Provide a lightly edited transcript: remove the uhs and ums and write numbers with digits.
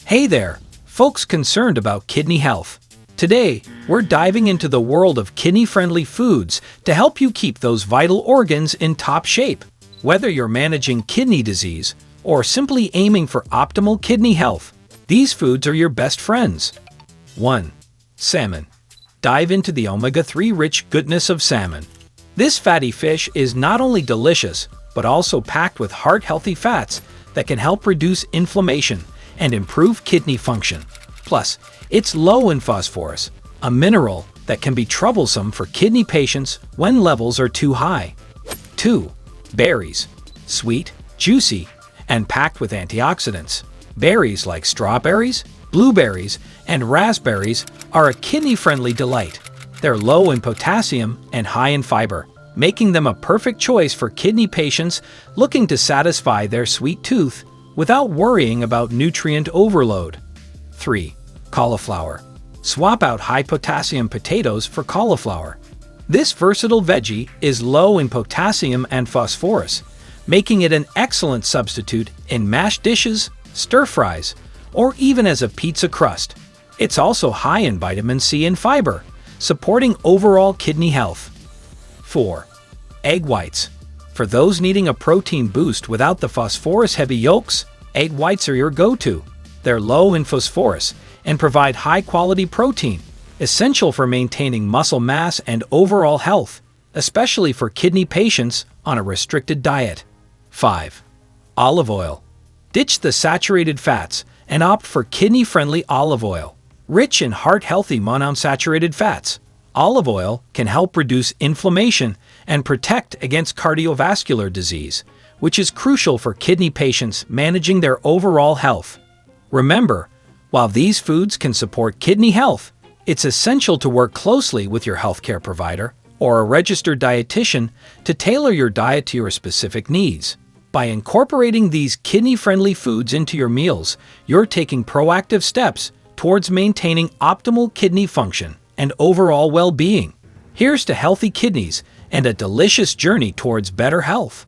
Hey there, folks concerned about kidney health. Today, we're diving into the world of kidney-friendly foods to help you keep those vital organs in top shape. Whether you're managing kidney disease or simply aiming for optimal kidney health, these foods are your best friends. 1. Salmon. Dive into the omega-3 rich goodness of salmon. This fatty fish is not only delicious, but also packed with heart-healthy fats that can help reduce inflammation and improve kidney function. Plus, it's low in phosphorus, a mineral that can be troublesome for kidney patients when levels are too high. 2. Berries. Sweet, juicy, and packed with antioxidants. Berries like strawberries, blueberries, and raspberries are a kidney-friendly delight. They're low in potassium and high in fiber, making them a perfect choice for kidney patients looking to satisfy their sweet tooth without worrying about nutrient overload. 3. Cauliflower. Swap out high-potassium potatoes for cauliflower. This versatile veggie is low in potassium and phosphorus, making it an excellent substitute in mashed dishes, stir-fries, or even as a pizza crust. It's also high in vitamin C and fiber, supporting overall kidney health. 4. Egg whites. For those needing a protein boost without the phosphorus-heavy yolks, egg whites are your go-to. They're low in phosphorus and provide high-quality protein, essential for maintaining muscle mass and overall health, especially for kidney patients on a restricted diet. 5. Olive oil. Ditch the saturated fats and opt for kidney-friendly olive oil. Rich in heart-healthy monounsaturated fats, olive oil can help reduce inflammation and protect against cardiovascular disease, which is crucial for kidney patients managing their overall health. Remember, while these foods can support kidney health, it's essential to work closely with your healthcare provider or a registered dietitian to tailor your diet to your specific needs. By incorporating these kidney-friendly foods into your meals, you're taking proactive steps towards maintaining optimal kidney function and overall well-being. Here's to healthy kidneys and a delicious journey towards better health.